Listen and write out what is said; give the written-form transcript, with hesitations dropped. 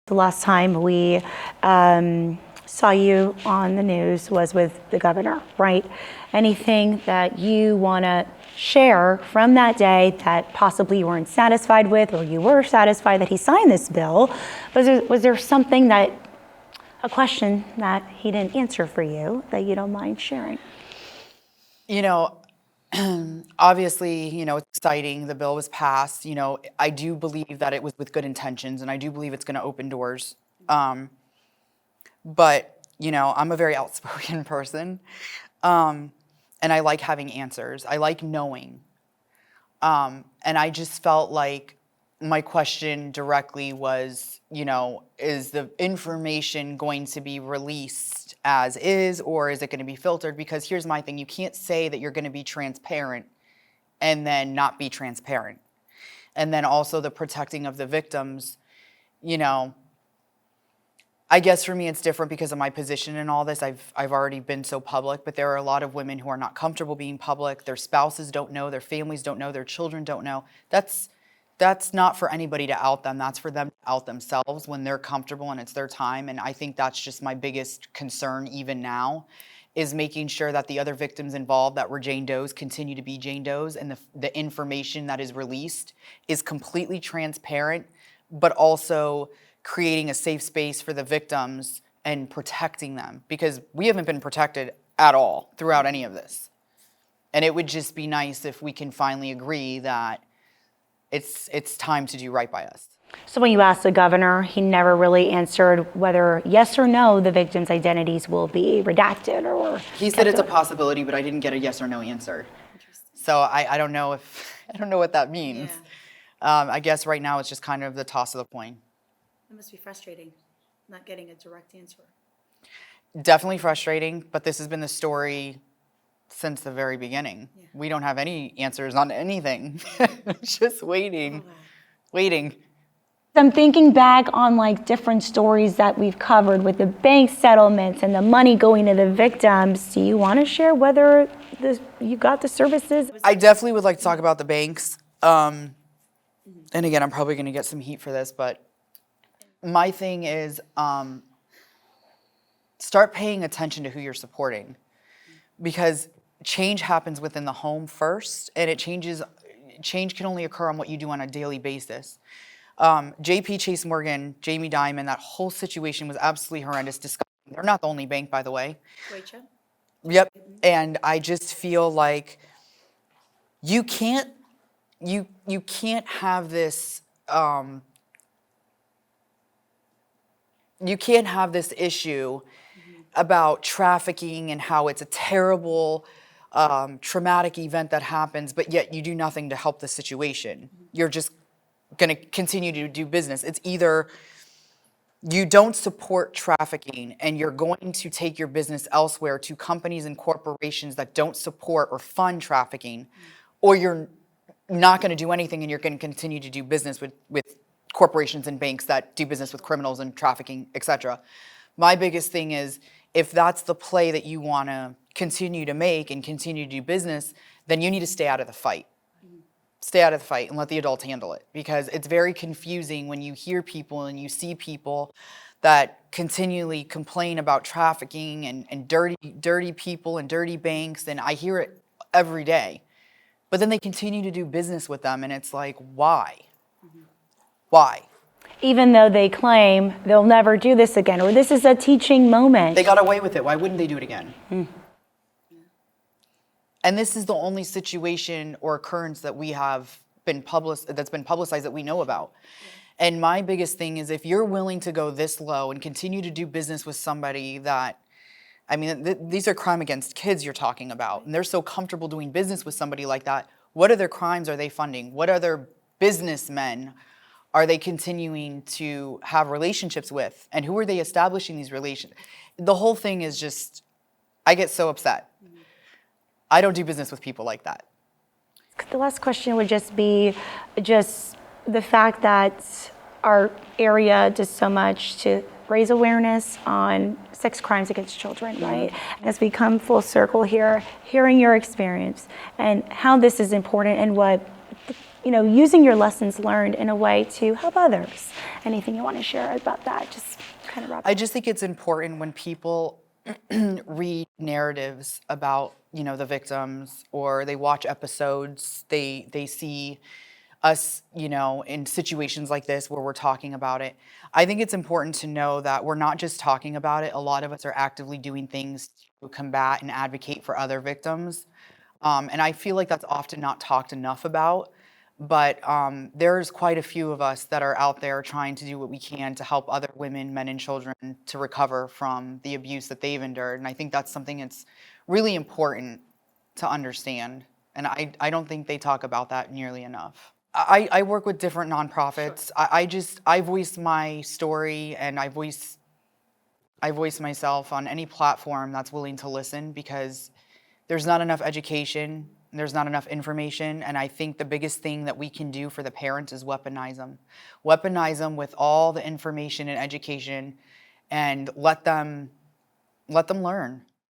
The last time we saw you on the news was with the governor, right? Anything that you want to share from that day that possibly you weren't satisfied with, or you were satisfied that he signed this bill? Was there something a question that he didn't answer for you that you don't mind sharing? Obviously, it's exciting. The bill was passed. I do believe that it was with good intentions, and I do believe it's going to open doors. But, I'm a very outspoken person, and I like having answers. I like knowing. And I just felt like my question directly was, is the information going to be released as is, or is it going to be filtered? Because here's my thing. You can't say that you're going to be transparent and then not be transparent. And then also the protecting of the victims, I guess for me it's different because of my position in all this. I've already been so public, but there are a lot of women who are not comfortable being public. Their spouses don't know, their families don't know, their children don't know. That's not for anybody to out them. That's for them to out themselves when they're comfortable and it's their time. And I think that's just my biggest concern even now, is making sure that the other victims involved that were Jane Does continue to be Jane Does, and the information that is released is completely transparent, but also creating a safe space for the victims and protecting them, because we haven't been protected at all throughout any of this. And it would just be nice if we can finally agree that it's time to do right by us. So when you asked the governor, he never really answered whether yes or no the victims' identities will be redacted or... He said it's a possibility, but I didn't get a yes or no answer. So I don't know what that means. Yeah. I guess right now it's just kind of the toss of the coin. It must be frustrating not getting a direct answer. Definitely frustrating, but this has been the story since the very beginning. Yeah. We don't have any answers on anything. Just waiting. I'm thinking back on different stories that we've covered with the bank settlements and the money going to the victims. Do you want to share whether you got the services? I definitely would like to talk about the banks. And again, I'm probably going to get some heat for this, but my thing is start paying attention to who you're supporting, because change happens within the home first, and change can only occur on what you do on a daily basis. JP Chase Morgan, Jamie Dimon, that whole situation was absolutely horrendous, disgusting. They're not the only bank, by the way. Rachel? Yep. And I just feel like you can't have this issue about trafficking and how it's a terrible, traumatic event that happens, but yet you do nothing to help the situation. You're just going to continue to do business. It's either you don't support trafficking and you're going to take your business elsewhere to companies and corporations that don't support or fund trafficking, or you're not going to do anything and you're going to continue to do business with corporations and banks that do business with criminals and trafficking, etc. My biggest thing is, if that's the play that you want to continue to make and continue to do business, then you need to stay out of the fight. Stay out of the fight and let the adults handle it, because it's very confusing when you hear people and you see people that continually complain about trafficking and dirty people and dirty banks, and I hear it every day. But then they continue to do business with them, and it's like, why? Why? Even though they claim they'll never do this again, or this is a teaching moment. They got away with it. Why wouldn't they do it again? And this is the only situation or occurrence that we have that's been publicized that we know about. And my biggest thing is, if you're willing to go this low and continue to do business with somebody that, these are crime against kids you're talking about, and they're so comfortable doing business with somebody like that, what other crimes are they funding? What other businessmen are they continuing to have relationships with? And who are they establishing these relations? The whole thing is just, I get so upset. I don't do business with people like that. The last question would just be the fact that our area does so much to raise awareness on sex crimes against children, right? And as we come full circle here, hearing your experience and how this is important and what using your lessons learned in a way to help others. Anything you want to share about that? Just kind of wrap I up. just think it's important when people read narratives about, the victims, or they watch episodes, they see us, in situations like this where we're talking about it. I think it's important to know that we're not just talking about it. A lot of us are actively doing things to combat and advocate for other victims. And I feel like that's often not talked enough about. But there's quite a few of us that are out there trying to do what we can to help other women, men, and children to recover from the abuse that they've endured. And I think that's something that's really important to understand. And I don't think they talk about that nearly enough. I work with different nonprofits. I voice my story, and I voice myself on any platform that's willing to listen, because there's not enough education, there's not enough information, and I think the biggest thing that we can do for the parents is weaponize them. Weaponize them with all the information and education, and let them learn.